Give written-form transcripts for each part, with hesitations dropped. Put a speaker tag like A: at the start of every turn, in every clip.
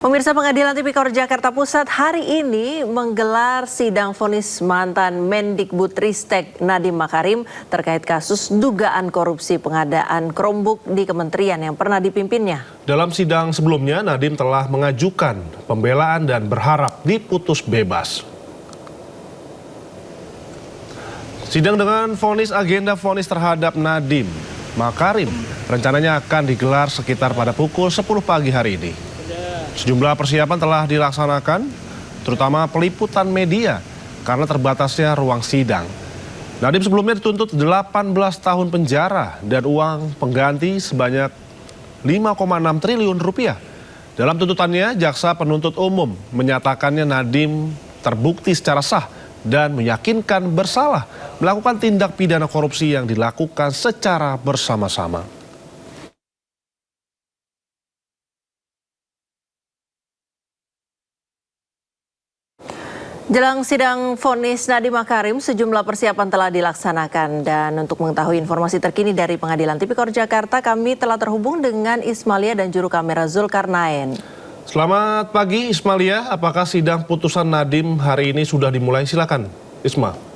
A: Pemirsa, Pengadilan Tipikor Jakarta Pusat hari ini menggelar sidang vonis mantan Mendikbudristek Nadiem Makarim terkait kasus dugaan korupsi pengadaan Chromebook di kementerian yang pernah dipimpinnya.
B: Dalam sidang sebelumnya, Nadiem telah mengajukan pembelaan dan berharap diputus bebas. Sidang dengan agenda vonis terhadap Nadiem Makarim rencananya akan digelar sekitar pada pukul 10 pagi hari ini. Sejumlah persiapan telah dilaksanakan, terutama peliputan media, karena terbatasnya ruang sidang. Nadiem sebelumnya dituntut 18 tahun penjara dan uang pengganti sebanyak 5,6 triliun rupiah. Dalam tuntutannya, jaksa penuntut umum menyatakannya Nadiem terbukti secara sah dan meyakinkan bersalah melakukan tindak pidana korupsi yang dilakukan secara bersama-sama.
A: Jelang sidang vonis Nadiem Makarim, sejumlah persiapan telah dilaksanakan. Dan untuk mengetahui informasi terkini dari Pengadilan Tipikor Jakarta, kami telah terhubung dengan Ismalia dan juru kamera Zulkarnain.
B: Selamat pagi Ismalia, apakah sidang putusan Nadiem hari ini sudah dimulai? Silakan Isma.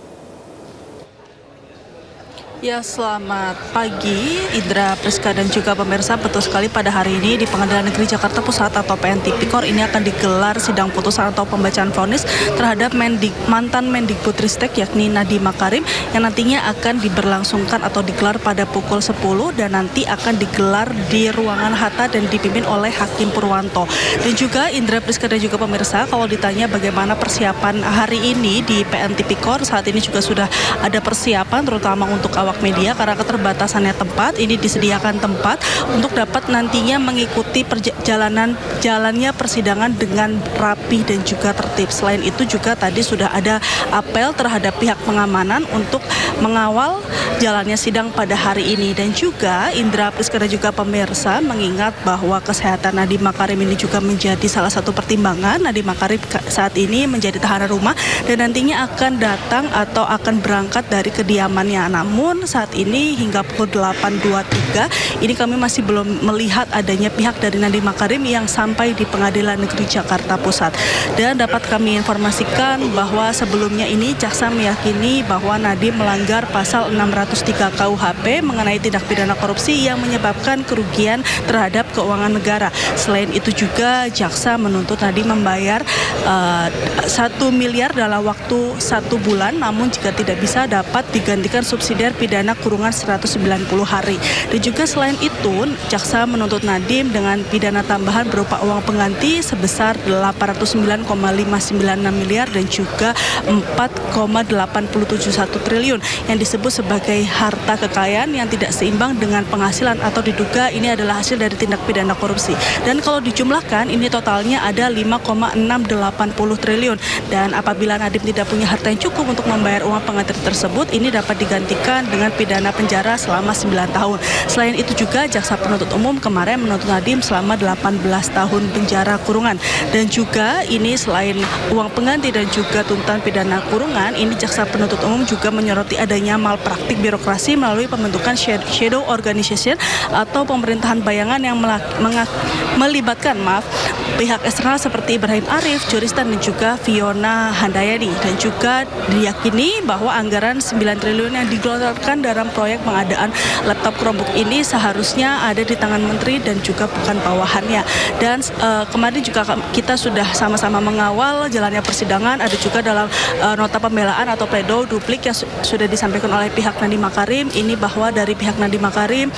C: Ya, selamat pagi Indra, Priska dan juga pemirsa. Betul sekali, pada hari ini di Pengadilan Negeri Jakarta Pusat atau PN Tipikor ini akan digelar sidang putusan atau pembacaan vonis terhadap mantan Mendikbudristek yakni Nadiem Makarim yang nantinya akan diberlangsungkan atau digelar pada pukul 10 dan nanti akan digelar di ruangan Hatta dan dipimpin oleh Hakim Purwanto. Dan juga Indra, Priska dan juga pemirsa, kalau ditanya bagaimana persiapan hari ini di PN Tipikor, saat ini juga sudah ada persiapan terutama untuk awak media karena keterbatasannya tempat. Ini disediakan tempat untuk dapat nantinya mengikuti jalannya persidangan dengan rapi dan juga tertib. Selain itu juga tadi sudah ada apel terhadap pihak pengamanan untuk mengawal jalannya sidang pada hari ini. Dan juga Indra, Priska dan juga pemirsa, mengingat bahwa kesehatan Nadiem Makarim ini juga menjadi salah satu pertimbangan. Nadiem Makarim saat ini menjadi tahanan rumah dan nantinya akan datang atau akan berangkat dari kediamannya. Namun saat ini hingga pukul 8.23 ini kami masih belum melihat adanya pihak dari Nadiem Makarim yang sampai di Pengadilan Negeri Jakarta Pusat. Dan dapat kami informasikan bahwa sebelumnya ini jaksa meyakini bahwa Nadiem melanggar pasal 603 KUHP mengenai tindak pidana korupsi yang menyebabkan kerugian terhadap keuangan negara. Selain itu juga jaksa menuntut Nadiem membayar 1 miliar dalam waktu 1 bulan, namun jika tidak bisa dapat digantikan subsidiar pidana kurungan 190 hari. Dan juga selain itu, jaksa menuntut Nadiem dengan pidana tambahan berupa uang pengganti sebesar 809,596 miliar dan juga 4,871 triliun yang disebut sebagai harta kekayaan yang tidak seimbang dengan penghasilan atau diduga ini adalah hasil dari tindak pidana korupsi. Dan kalau dijumlahkan ini totalnya ada 5,680 triliun. Dan apabila Nadiem tidak punya harta yang cukup untuk membayar uang pengganti tersebut, ini dapat digantikan dengan pidana penjara selama 9 tahun. Selain itu juga jaksa penuntut umum kemarin menuntut Nadiem selama 18 tahun penjara kurungan. Dan juga ini selain uang pengganti dan juga tuntutan pidana kurungan, ini jaksa penuntut umum juga menyoroti adanya malpraktik birokrasi melalui pembentukan shadow organization atau pemerintahan bayangan yang melibatkan pihak eksternal seperti Ibrahim Arif, Juristan dan juga Fiona Handayani. Dan juga diyakini bahwa anggaran 9 triliun yang digelontorkan dalam proyek pengadaan laptop Chromebook ini seharusnya ada di tangan menteri dan juga bukan bawahannya. Dan kemarin juga kita sudah sama-sama mengawal jalannya persidangan. Ada juga dalam nota pembelaan atau pledoi duplik yang sudah disampaikan oleh pihak Nadiem Makarim ini bahwa dari pihak Nadiem Makarim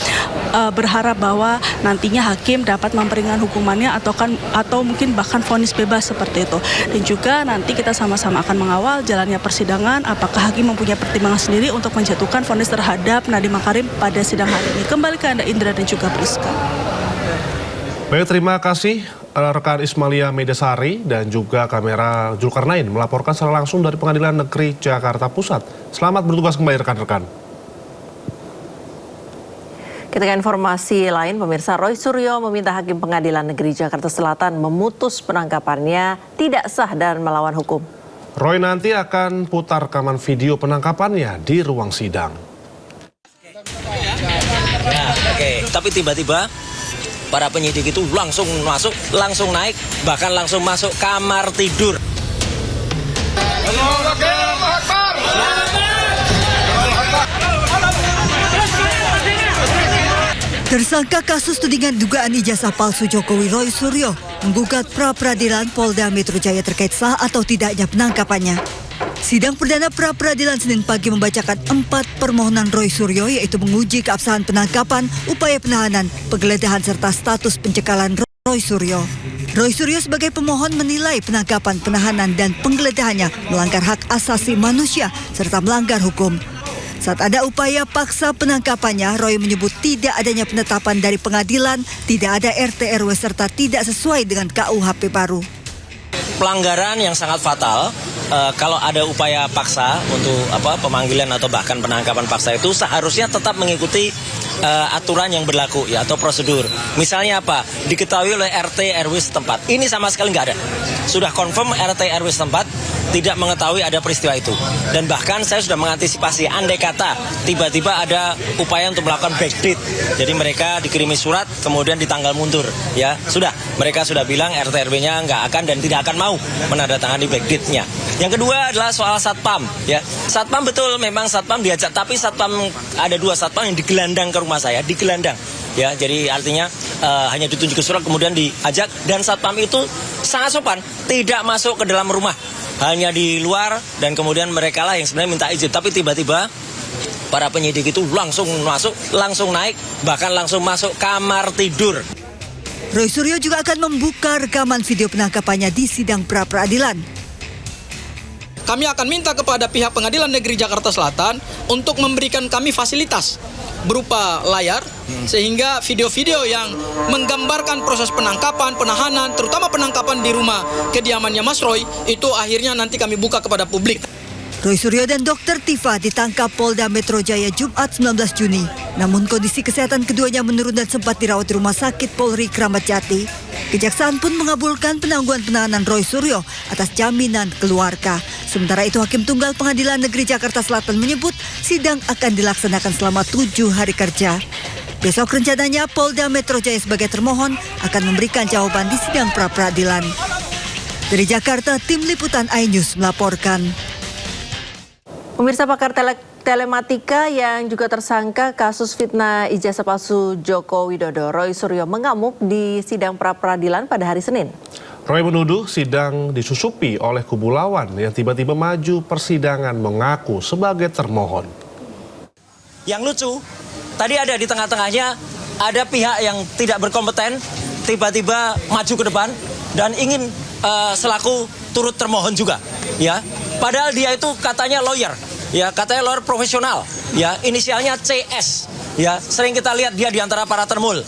C: berharap bahwa nantinya hakim dapat memperingan hukumannya atau mungkin bahkan vonis bebas seperti itu. Dan juga nanti kita sama-sama akan mengawal jalannya persidangan apakah hakim mempunyai pertimbangan sendiri untuk menjatuhkan vonis terhadap Nadiem Makarim pada sidang hari ini. Kembali ke Anda Indra dan juga Priska.
B: Baik, terima kasih rekan Ismalia Medesari dan juga kamera Zulkarnain melaporkan secara langsung dari Pengadilan Negeri Jakarta Pusat. Selamat bertugas kembali rekan-rekan.
A: Kita ke informasi lain, pemirsa. Roy Suryo meminta Hakim Pengadilan Negeri Jakarta Selatan memutus penangkapannya tidak sah dan melawan hukum.
B: Roy nanti akan putar rekaman video penangkapannya di ruang sidang.
D: Tapi tiba-tiba para penyidik itu langsung masuk, langsung naik, bahkan langsung masuk kamar tidur.
E: Tersangka kasus tudingan dugaan ijazah palsu Jokowi Roy Suryo menggugat pra-peradilan Polda Metro Jaya terkait sah atau tidaknya penangkapannya. Sidang perdana pra-peradilan Senin pagi membacakan 4 permohonan Roy Suryo, yaitu menguji keabsahan penangkapan, upaya penahanan, penggeledahan serta status pencekalan Roy Suryo. Roy Suryo sebagai pemohon menilai penangkapan, penahanan dan penggeledahannya melanggar hak asasi manusia serta melanggar hukum. Saat ada upaya paksa penangkapannya, Roy menyebut tidak adanya penetapan dari pengadilan, tidak ada RT RW serta tidak sesuai dengan KUHP baru.
D: Pelanggaran yang sangat fatal kalau ada upaya paksa untuk pemanggilan atau bahkan penangkapan paksa itu seharusnya tetap mengikuti aturan yang berlaku ya atau prosedur. Misalnya apa? Diketahui oleh RT RW setempat. Ini sama sekali nggak ada. Sudah confirm RT RW setempat tidak mengetahui ada peristiwa itu. Dan bahkan saya sudah mengantisipasi andai kata tiba-tiba ada upaya untuk melakukan backdate. Jadi mereka dikirimi surat kemudian ditanggal mundur ya. Sudah, mereka sudah bilang RT RW-nya nggak akan dan tidak akan mau menandatangani backdate-nya. Yang kedua adalah soal satpam ya. Satpam betul memang satpam diajak, tapi satpam ada 2 satpam yang digelandang ke rumah saya, digelandang. Ya, jadi artinya hanya ditunjuk surat kemudian diajak, dan satpam itu sangat sopan, tidak masuk ke dalam rumah, hanya di luar, dan kemudian mereka lah yang sebenarnya minta izin, tapi tiba-tiba para penyidik itu langsung masuk, langsung naik, bahkan langsung masuk kamar tidur.
E: Roy Suryo juga akan membuka rekaman video penangkapannya di sidang pra-peradilan.
F: Kami akan minta kepada pihak Pengadilan Negeri Jakarta Selatan untuk memberikan kami fasilitas berupa layar, sehingga video-video yang menggambarkan proses penangkapan, penahanan, terutama penangkapan di rumah kediamannya Mas Roy, itu akhirnya nanti kami buka kepada publik.
E: Roy Suryo dan Dr. Tifa ditangkap Polda Metro Jaya Jumat 19 Juni. Namun kondisi kesehatan keduanya menurun dan sempat dirawat di Rumah Sakit Polri Kramat Jati. Kejaksaan pun mengabulkan penangguhan penahanan Roy Suryo atas jaminan keluarga. Sementara itu Hakim Tunggal Pengadilan Negeri Jakarta Selatan menyebut sidang akan dilaksanakan selama 7 hari kerja. Besok rencananya Polda Metro Jaya sebagai termohon akan memberikan jawaban di sidang pra-peradilan. Dari Jakarta, Tim Liputan iNews melaporkan.
A: Pemirsa, pakar telematika yang juga tersangka kasus fitnah ijazah palsu Joko Widodo, Roy Suryo, mengamuk di sidang pra-peradilan pada hari Senin.
B: Roy menuduh sidang disusupi oleh kubu lawan yang tiba-tiba maju persidangan mengaku sebagai termohon.
D: Yang lucu, tadi ada di tengah-tengahnya ada pihak yang tidak berkompeten tiba-tiba maju ke depan dan ingin selaku turut termohon juga, ya. Padahal dia itu katanya lawyer, ya, katanya lawyer profesional, ya, inisialnya CS, ya, sering kita lihat dia di antara para termul.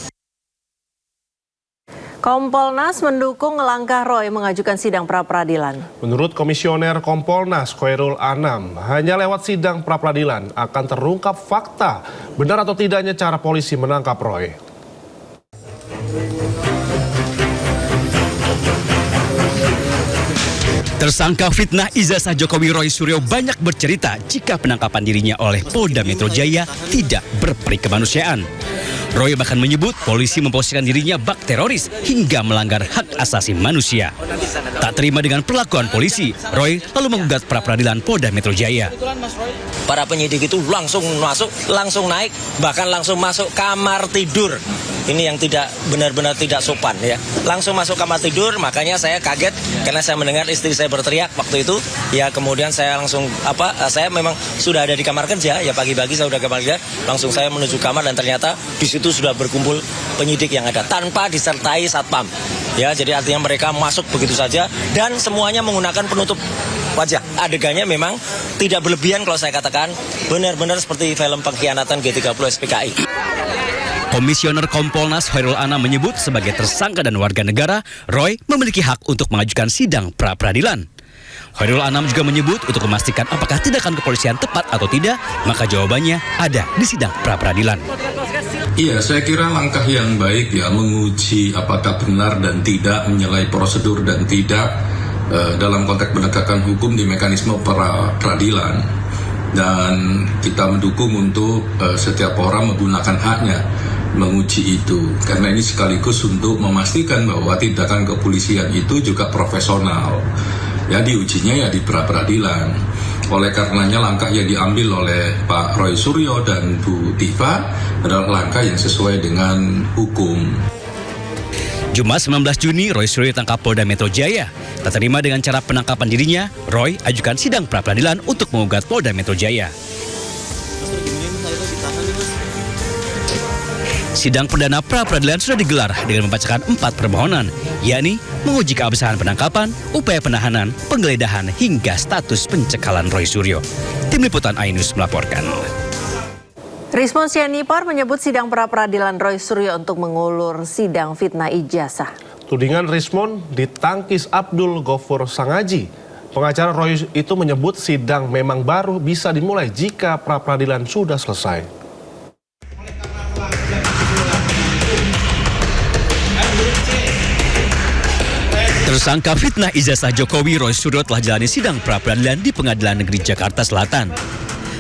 A: Kompolnas mendukung langkah Roy mengajukan sidang pra-peradilan.
B: Menurut Komisioner Kompolnas Khairul Anam, hanya lewat sidang pra-peradilan akan terungkap fakta benar atau tidaknya cara polisi menangkap Roy.
G: Tersangka fitnah ijazah Jokowi Roy Suryo banyak bercerita jika penangkapan dirinya oleh Polda Metro Jaya tidak berperi kemanusiaan. Roy bahkan menyebut polisi memposisikan dirinya bak teroris hingga melanggar hak asasi manusia. Tak terima dengan perlakuan polisi, Roy lalu menggugat pra-peradilan Polda Metro Jaya.
D: Para penyidik itu langsung masuk, langsung naik, bahkan langsung masuk kamar tidur. Ini yang tidak benar-benar tidak sopan, ya. Langsung masuk kamar tidur, makanya saya kaget karena saya mendengar istri saya berteriak waktu itu. Ya, kemudian saya langsung saya memang sudah ada di kamar kerja, ya, pagi-pagi saya sudah ke kamar kerja, langsung saya menuju kamar dan ternyata di situ sudah berkumpul penyidik yang ada tanpa disertai satpam. Ya, jadi artinya mereka masuk begitu saja dan semuanya menggunakan penutup wajah. Adegannya memang tidak berlebihan kalau saya katakan, benar-benar seperti film pengkhianatan G30 SPKI.
G: Komisioner Kompolnas Khairul Anam menyebut sebagai tersangka dan warga negara, Roy memiliki hak untuk mengajukan sidang pra-peradilan. Khairul Anam juga menyebut untuk memastikan apakah tindakan kepolisian tepat atau tidak, maka jawabannya ada di sidang pra-peradilan.
H: Iya, saya kira langkah yang baik ya, menguji apakah benar dan tidak, menyalahi prosedur dan tidak dalam konteks penegakan hukum di mekanisme peradilan. Dan kita mendukung untuk setiap orang menggunakan haknya menguji itu, karena ini sekaligus untuk memastikan bahwa tindakan kepolisian itu juga profesional. Ya, diujinya ya di pra-peradilan. Oleh karenanya langkah yang diambil oleh Pak Roy Suryo dan Bu Tifa adalah langkah yang sesuai dengan hukum.
G: Jumat 19 Juni, Roy Suryo ditangkap Polda Metro Jaya. Tak terima dengan cara penangkapan dirinya, Roy ajukan sidang pra-peradilan untuk mengugat Polda Metro Jaya. Sidang perdana pra-peradilan sudah digelar dengan membacakan 4 permohonan, yakni menguji keabsahan penangkapan, upaya penahanan, penggeledahan, hingga status pencekalan Roy Suryo. Tim Liputan iNews melaporkan.
A: Rismon Sianipar menyebut sidang pra-peradilan Roy Suryo untuk mengulur sidang fitnah ijazah.
B: Tudingan Rismon ditangkis Abdul Ghafur Sangaji. Pengacara Roy itu menyebut sidang memang baru bisa dimulai jika pra-peradilan sudah selesai.
G: Tersangka fitnah ijazah Jokowi, Roy Suryo telah jalani sidang pra-peradilan di Pengadilan Negeri Jakarta Selatan.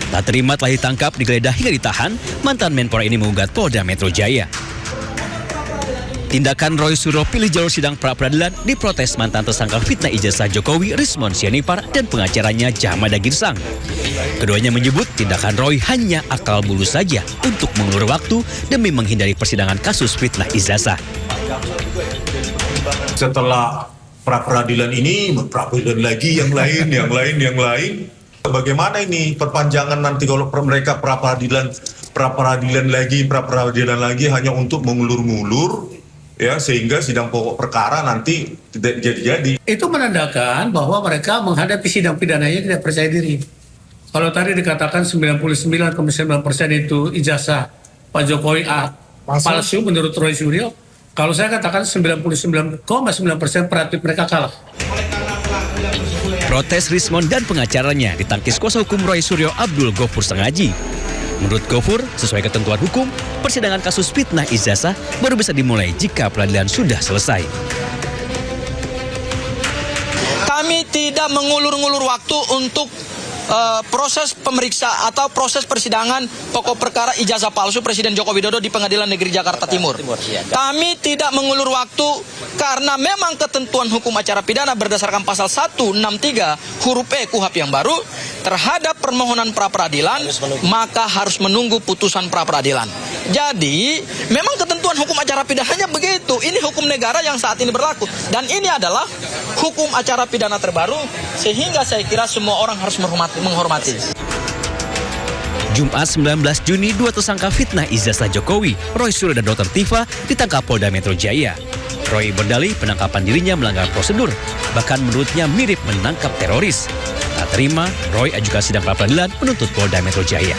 G: Tak terima telah ditangkap, digeledah hingga ditahan, mantan Menpora ini mengugat Polda Metro Jaya. Tindakan Roy Suryo pilih jalur sidang pra-peradilan diprotes mantan tersangka fitnah ijazah Jokowi, Rismon Sianipar, dan pengacaranya Jahmada Girsang. Keduanya menyebut tindakan Roy hanya akal bulus saja untuk mengulur waktu demi menghindari persidangan kasus fitnah ijazah.
I: Setelah pra-peradilan ini, pra-peradilan lagi, yang lain. Bagaimana ini perpanjangan nanti kalau mereka pra-peradilan lagi hanya untuk mengulur-ngulur, ya, sehingga sidang pokok perkara nanti tidak jadi-jadi.
J: Itu menandakan bahwa mereka menghadapi sidang pidananya tidak percaya diri. Kalau tadi dikatakan 99,9% itu ijazah Pak Jokowi palsu menurut Roy Suryo, kalau saya katakan 99,9% praktik mereka kalah.
G: Protes Rismon dan pengacaranya ditangkis kuasa hukum Roy Suryo, Abdul Ghafur Sangaji. Menurut Ghafur, sesuai ketentuan hukum, persidangan kasus fitnah ijazah baru bisa dimulai jika peradilan sudah selesai.
F: Kami tidak mengulur-ngulur waktu untuk proses pemeriksa atau proses persidangan pokok perkara ijazah palsu Presiden Joko Widodo di Pengadilan Negeri Jakarta Timur. Kami tidak mengulur waktu karena memang ketentuan hukum acara pidana berdasarkan pasal 163 huruf E KUHP yang baru terhadap permohonan pra-peradilan maka harus menunggu putusan pra-peradilan. Jadi memang ketentuan hukum acara pidananya begitu. Ini hukum negara yang saat ini berlaku dan ini adalah hukum acara pidana terbaru sehingga saya kira semua orang harus menghormati.
G: Jumat 19 Juni, 2 tersangka fitnah ijazah Jokowi, Roy Suryo dan Dr. Tifa ditangkap Polda Metro Jaya. Roy berdalih penangkapan dirinya melanggar prosedur, bahkan menurutnya mirip menangkap teroris. Tak terima, Roy ajukan sidang pra-peradilan menuntut Polda Metro Jaya.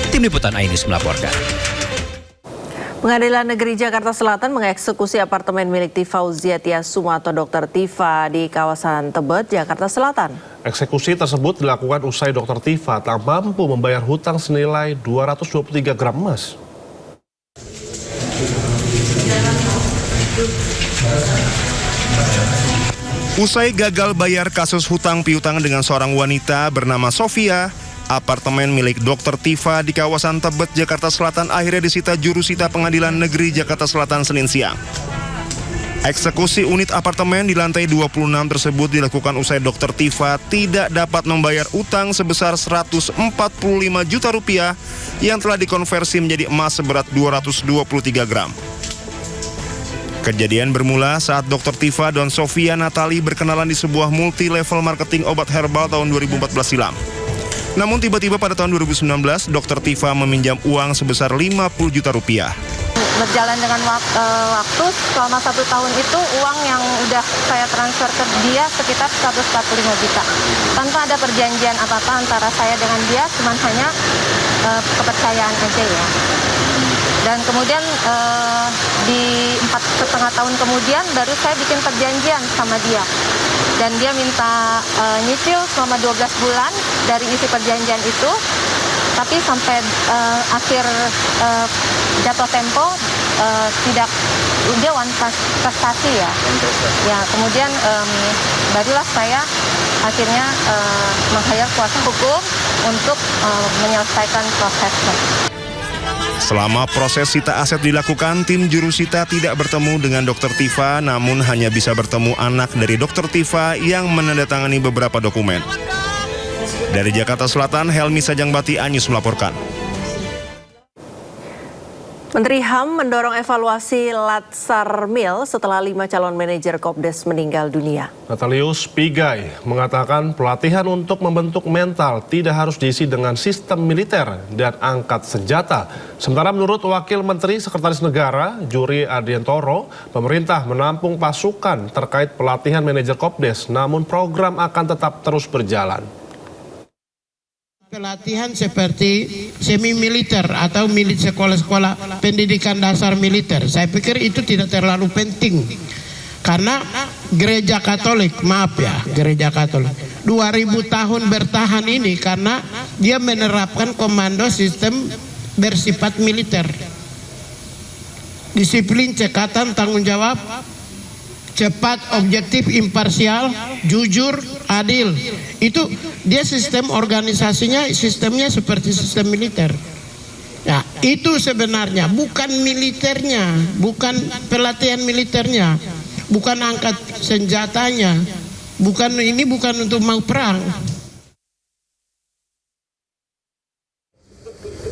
G: Tim Liputan iNews melaporkan.
A: Pengadilan Negeri Jakarta Selatan mengeksekusi apartemen milik Tifa Uziatia Sumato Dr. Tifa di kawasan Tebet, Jakarta Selatan.
B: Eksekusi tersebut dilakukan usai Dr. Tifa tak mampu membayar hutang senilai 223 gram emas.
K: Usai gagal bayar kasus hutang piutang dengan seorang wanita bernama Sofia, apartemen milik Dr. Tifa di kawasan Tebet, Jakarta Selatan akhirnya disita jurusita Pengadilan Negeri Jakarta Selatan Senin siang. Eksekusi unit apartemen di lantai 26 tersebut dilakukan usai Dr. Tifa tidak dapat membayar utang sebesar 145 juta rupiah yang telah dikonversi menjadi emas seberat 223 gram. Kejadian bermula saat Dr. Tifa dan Sofia Natali berkenalan di sebuah multi-level marketing obat herbal tahun 2014 silam. Namun tiba-tiba pada tahun 2019, Dr. Tifa meminjam uang sebesar 50 juta rupiah.
L: Berjalan dengan waktu selama 1 tahun itu uang yang udah saya transfer ke dia sekitar 145 juta. Tanpa ada perjanjian apa-apa antara saya dengan dia, cuman hanya kepercayaan aja ya. Dan kemudian di 4,5 tahun kemudian baru saya bikin perjanjian sama dia. Dan dia minta nyicil selama 12 bulan dari isi perjanjian itu. Tapi sampai akhir jatuh tempo tidak dia one prestasi ya. Ya kemudian barulah saya akhirnya meng-hire kuasa hukum untuk menyelesaikan prosesnya.
K: Selama proses sita aset dilakukan, tim jurusita tidak bertemu dengan Dr. Tifa, namun hanya bisa bertemu anak dari Dr. Tifa yang menandatangani beberapa dokumen. Dari Jakarta Selatan, Helmi Sajangbati, Anyus melaporkan.
A: Menteri HAM mendorong evaluasi Latsar Mil setelah 5 calon manajer Kopdes meninggal dunia.
B: Natalius Pigai mengatakan pelatihan untuk membentuk mental tidak harus diisi dengan sistem militer dan angkat senjata. Sementara menurut Wakil Menteri Sekretaris Negara, Juri Adiantoro, pemerintah menampung pasukan terkait pelatihan manajer Kopdes, namun program akan tetap terus berjalan.
M: Pelatihan seperti semi militer atau sekolah-sekolah pendidikan dasar militer, saya pikir itu tidak terlalu penting karena gereja Katolik, gereja Katolik 2000 tahun bertahan ini karena dia menerapkan komando sistem bersifat militer, disiplin, cekatan, tanggung jawab, cepat, objektif, imparsial, jujur, adil. Itu dia sistem organisasinya, sistemnya seperti sistem militer. Ya, itu sebenarnya bukan militernya, bukan pelatihan militernya, bukan angkat senjatanya, bukan untuk mau perang.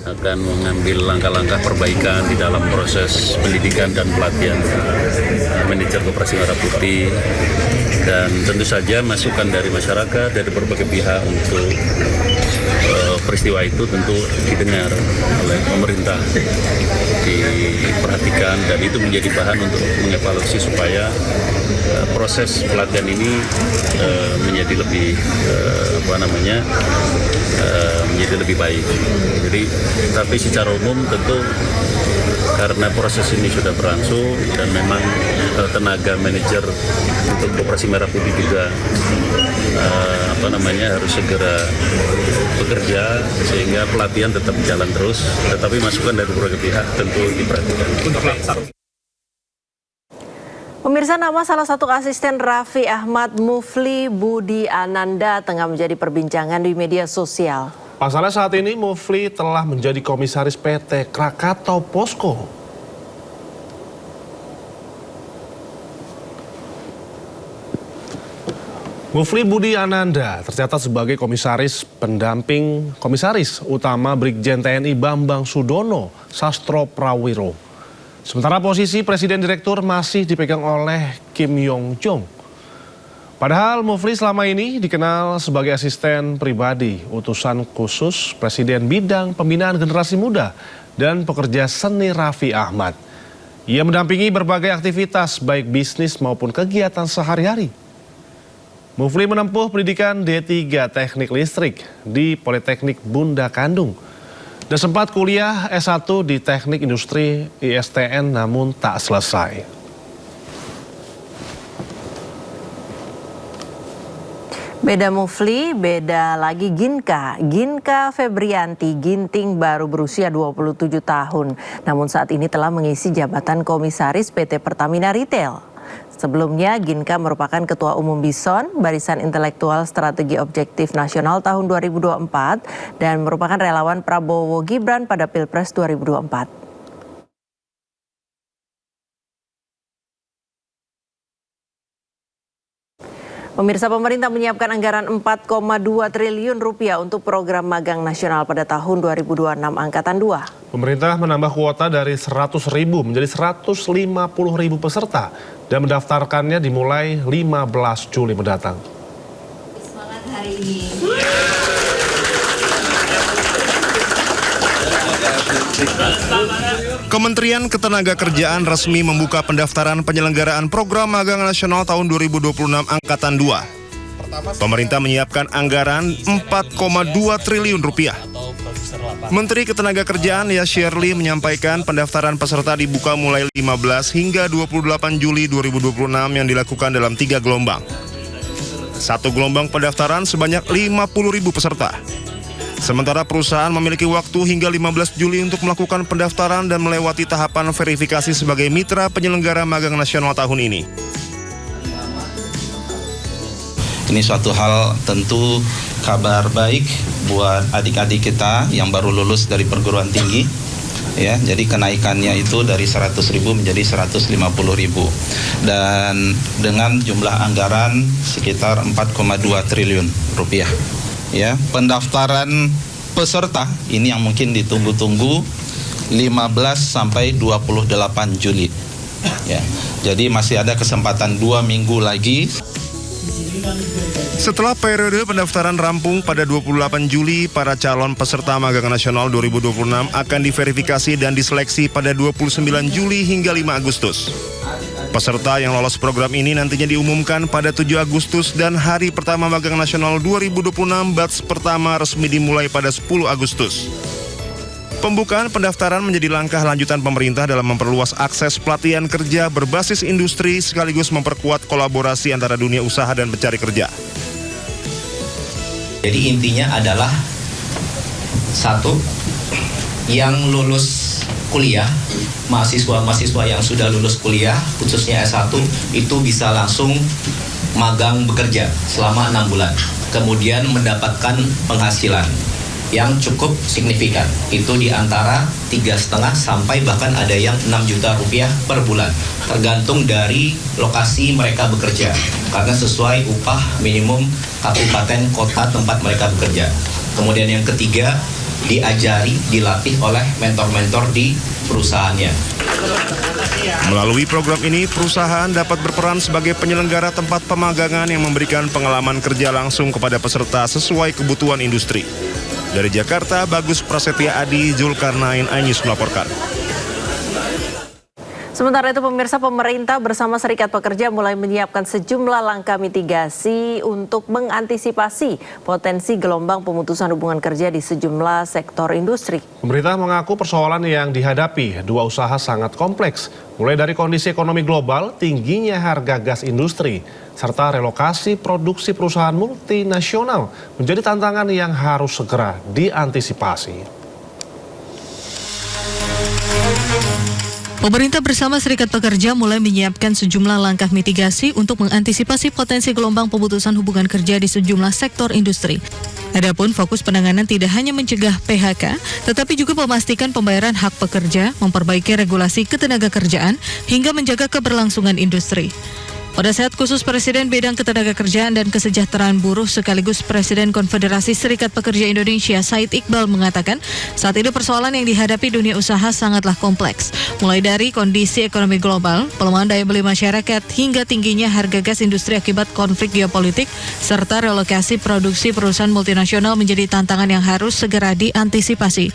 N: Akan mengambil langkah-langkah perbaikan di dalam proses pendidikan dan pelatihan manajer Koperasi Merah Putih, dan tentu saja masukan dari masyarakat, dari berbagai pihak untuk peristiwa itu tentu didengar oleh pemerintah, diperhatikan, dan itu menjadi bahan untuk mengevaluasi supaya proses pelatihan ini menjadi lebih menjadi lebih baik. Jadi, tapi secara umum tentu karena proses ini sudah berlangsung dan memang tenaga manajer untuk Koperasi Merah Putih juga harus segera bekerja sehingga pelatihan tetap jalan terus, tetapi masukan dari berbagai pihak tentu diperhatikan.
A: Pemirsa, nama salah satu asisten Raffi Ahmad, Mufli Budi Ananda, tengah menjadi perbincangan di media sosial.
B: Pasalnya saat ini Mufli telah menjadi komisaris PT Krakatau Posko. Mufli Budi Ananda tercatat sebagai komisaris pendamping komisaris utama Brigjen TNI Bambang Sudono Sastro Prawiro. Sementara posisi Presiden Direktur masih dipegang oleh Kim Yong Jong. Padahal Mufli selama ini dikenal sebagai asisten pribadi utusan khusus Presiden Bidang Pembinaan Generasi Muda dan Pekerja Seni Raffi Ahmad. Ia mendampingi berbagai aktivitas baik bisnis maupun kegiatan sehari-hari. Mufli menempuh pendidikan D3 Teknik Listrik di Politeknik Bunda Kandung dan sempat kuliah S1 di Teknik Industri ISTN namun tak selesai.
A: Beda Mufli, beda lagi Ginka. Ginka Febrianti Ginting baru berusia 27 tahun. Namun saat ini telah mengisi jabatan komisaris PT Pertamina Retail. Sebelumnya, Ginka merupakan Ketua Umum Bison, Barisan Intelektual Strategi Objektif Nasional tahun 2024, dan merupakan relawan Prabowo Gibran pada Pilpres 2024. Pemirsa, pemerintah menyiapkan anggaran 4,2 triliun rupiah untuk program magang nasional pada tahun 2026 angkatan 2.
B: Pemerintah menambah kuota dari 100.000 menjadi 150.000 peserta dan mendaftarkannya dimulai 15 Juli mendatang.
O: Semangat hari ini.
K: Kementerian Ketenagakerjaan resmi membuka pendaftaran penyelenggaraan program magang nasional tahun 2026 angkatan 2. Pemerintah menyiapkan anggaran 4,2 triliun rupiah. Menteri Ketenagakerjaan Yashirli menyampaikan pendaftaran peserta dibuka mulai 15 hingga 28 Juli 2026 yang dilakukan dalam 3 gelombang. Satu gelombang pendaftaran sebanyak 50.000 peserta. Sementara perusahaan memiliki waktu hingga 15 Juli untuk melakukan pendaftaran dan melewati tahapan verifikasi sebagai mitra penyelenggara magang nasional tahun ini.
P: Ini suatu hal tentu kabar baik buat adik-adik kita yang baru lulus dari perguruan tinggi. ya. Jadi kenaikannya itu dari 100.000 menjadi 150.000 dan dengan jumlah anggaran sekitar 4,2 triliun rupiah. Ya, pendaftaran peserta ini yang mungkin ditunggu-tunggu 15 sampai 28 Juli. Ya. Jadi masih ada kesempatan 2 minggu lagi.
K: Setelah periode pendaftaran rampung pada 28 Juli, para calon peserta magang nasional 2026 akan diverifikasi dan diseleksi pada 29 Juli hingga 5 Agustus. Peserta yang lolos program ini nantinya diumumkan pada 7 Agustus dan hari pertama magang nasional 2026 batch pertama resmi dimulai pada 10 Agustus. Pembukaan pendaftaran menjadi langkah lanjutan pemerintah dalam memperluas akses pelatihan kerja berbasis industri sekaligus memperkuat kolaborasi antara dunia usaha dan pencari kerja.
Q: Jadi intinya adalah satu, yang lulus kuliah, mahasiswa-mahasiswa yang sudah lulus kuliah, khususnya S1, itu bisa langsung magang bekerja selama 6 bulan. Kemudian mendapatkan penghasilan yang cukup signifikan. Itu di antara 3,5 sampai bahkan ada yang 6 juta rupiah per bulan. Tergantung dari lokasi mereka bekerja. Karena sesuai upah minimum kabupaten kota tempat mereka bekerja. Kemudian yang ketiga, diajari, dilatih oleh mentor-mentor di perusahaannya.
K: Melalui program ini, perusahaan dapat berperan sebagai penyelenggara tempat pemagangan yang memberikan pengalaman kerja langsung kepada peserta sesuai kebutuhan industri. Dari Jakarta, Bagus Prasetya Adi, Zulkarnain, iNews melaporkan.
A: Sementara itu pemirsa, pemerintah bersama Serikat Pekerja mulai menyiapkan sejumlah langkah mitigasi untuk mengantisipasi potensi gelombang pemutusan hubungan kerja di sejumlah sektor industri.
B: Pemerintah mengaku persoalan yang dihadapi dua usaha sangat kompleks, mulai dari kondisi ekonomi global, tingginya harga gas industri, serta relokasi produksi perusahaan multinasional menjadi tantangan yang harus segera diantisipasi.
C: Pemerintah bersama Serikat Pekerja mulai menyiapkan sejumlah langkah mitigasi untuk mengantisipasi potensi gelombang pemutusan hubungan kerja di sejumlah sektor industri. Adapun fokus penanganan tidak hanya mencegah PHK, tetapi juga memastikan pembayaran hak pekerja, memperbaiki regulasi ketenagakerjaan, hingga menjaga keberlangsungan industri. Pada saat khusus Presiden Bidang Ketenagakerjaan dan Kesejahteraan Buruh sekaligus Presiden Konfederasi Serikat Pekerja Indonesia Said Iqbal mengatakan saat ini persoalan yang dihadapi dunia usaha sangatlah kompleks. Mulai dari kondisi ekonomi global, pelemahan daya beli masyarakat, hingga tingginya harga gas industri akibat konflik geopolitik, serta relokasi produksi perusahaan multinasional menjadi tantangan yang harus segera diantisipasi.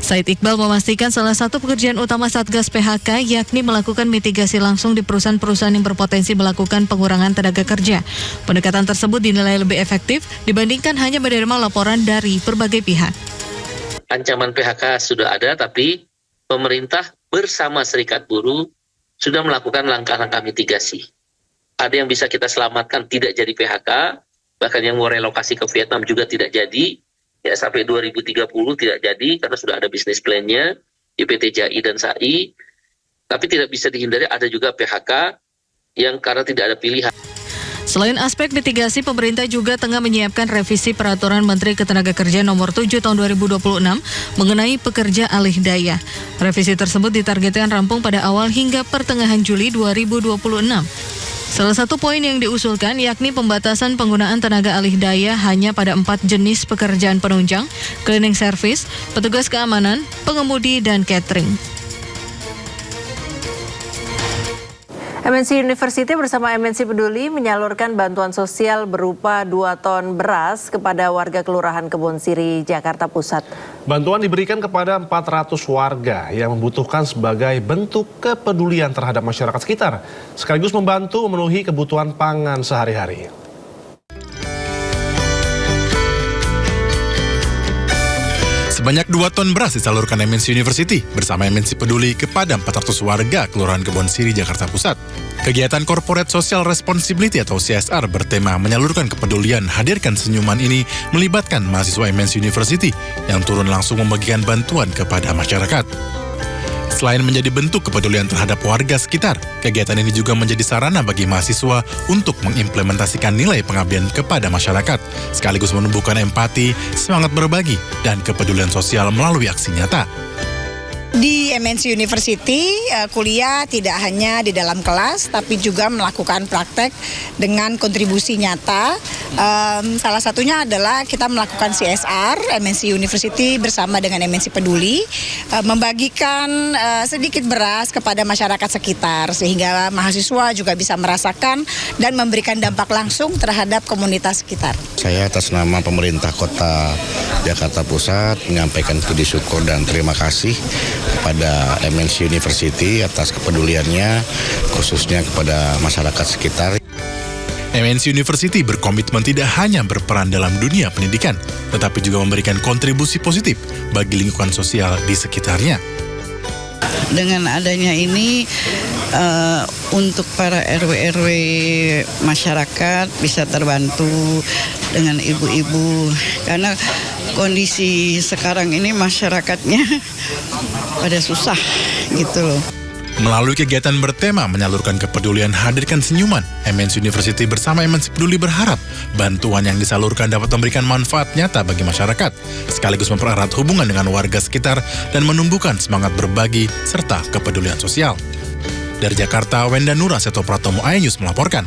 C: Said Iqbal memastikan salah satu pekerjaan utama Satgas PHK yakni melakukan mitigasi langsung di perusahaan-perusahaan yang berpotensi melakukan pengurangan tenaga kerja. Pendekatan tersebut dinilai lebih efektif dibandingkan hanya menerima laporan dari berbagai pihak.
R: Ancaman PHK sudah ada, tapi pemerintah bersama Serikat Buruh sudah melakukan langkah-langkah mitigasi. Ada yang bisa kita selamatkan tidak jadi PHK, bahkan yang mau relokasi ke Vietnam juga tidak jadi. Ya, sampai 2030 tidak jadi karena sudah ada bisnis plan-nya di PT JAI dan SAI. Tapi tidak bisa dihindari ada juga PHK yang karena tidak ada pilihan.
C: Selain aspek mitigasi, pemerintah juga tengah menyiapkan revisi Peraturan Menteri Ketenagakerjaan Nomor 7 Tahun 2026 mengenai pekerja alih daya. Revisi tersebut ditargetkan rampung pada awal hingga pertengahan Juli 2026. Salah satu poin yang diusulkan yakni pembatasan penggunaan tenaga alih daya hanya pada 4 jenis pekerjaan penunjang, cleaning service, petugas keamanan, pengemudi, dan catering.
A: MNC University bersama MNC Peduli menyalurkan bantuan sosial berupa 2 ton beras kepada warga Kelurahan Kebon Siri, Jakarta Pusat.
B: Bantuan diberikan kepada 400 warga yang membutuhkan sebagai bentuk kepedulian terhadap masyarakat sekitar, sekaligus membantu memenuhi kebutuhan pangan sehari-hari.
S: Sebanyak 2 ton beras disalurkan MNC University bersama MNC Peduli kepada 400 warga Kelurahan Kebon Siri, Jakarta Pusat. Kegiatan Corporate Social Responsibility atau CSR bertema menyalurkan kepedulian hadirkan senyuman ini melibatkan mahasiswa MNC University yang turun langsung membagikan bantuan kepada masyarakat. Selain menjadi bentuk kepedulian terhadap warga sekitar, kegiatan ini juga menjadi sarana bagi mahasiswa untuk mengimplementasikan nilai pengabdian kepada masyarakat, sekaligus menumbuhkan empati, semangat berbagi, dan kepedulian sosial melalui aksi nyata.
T: Di MNC University, kuliah tidak hanya di dalam kelas, tapi juga melakukan praktek dengan kontribusi nyata. Salah satunya adalah kita melakukan CSR, MNC University bersama dengan MNC Peduli, membagikan sedikit beras kepada masyarakat sekitar, sehingga mahasiswa juga bisa merasakan dan memberikan dampak langsung terhadap komunitas sekitar.
U: Saya atas nama pemerintah Kota Jakarta Pusat menyampaikan puji syukur dan terima kasih kepada MNC University atas kepeduliannya, khususnya kepada masyarakat sekitar.
S: MNC University berkomitmen tidak hanya berperan dalam dunia pendidikan, tetapi juga memberikan kontribusi positif bagi lingkungan sosial di sekitarnya.
V: Dengan adanya ini, untuk para RW-RW masyarakat bisa terbantu dengan ibu-ibu, karena kondisi sekarang ini masyarakatnya pada susah gitu loh.
S: Melalui kegiatan bertema menyalurkan kepedulian hadirkan senyuman, MNC University bersama MNC Peduli berharap bantuan yang disalurkan dapat memberikan manfaat nyata bagi masyarakat, sekaligus mempererat hubungan dengan warga sekitar dan menumbuhkan semangat berbagi serta kepedulian sosial. Dari Jakarta, Wenda Nura Seto Pratomo, iNews melaporkan.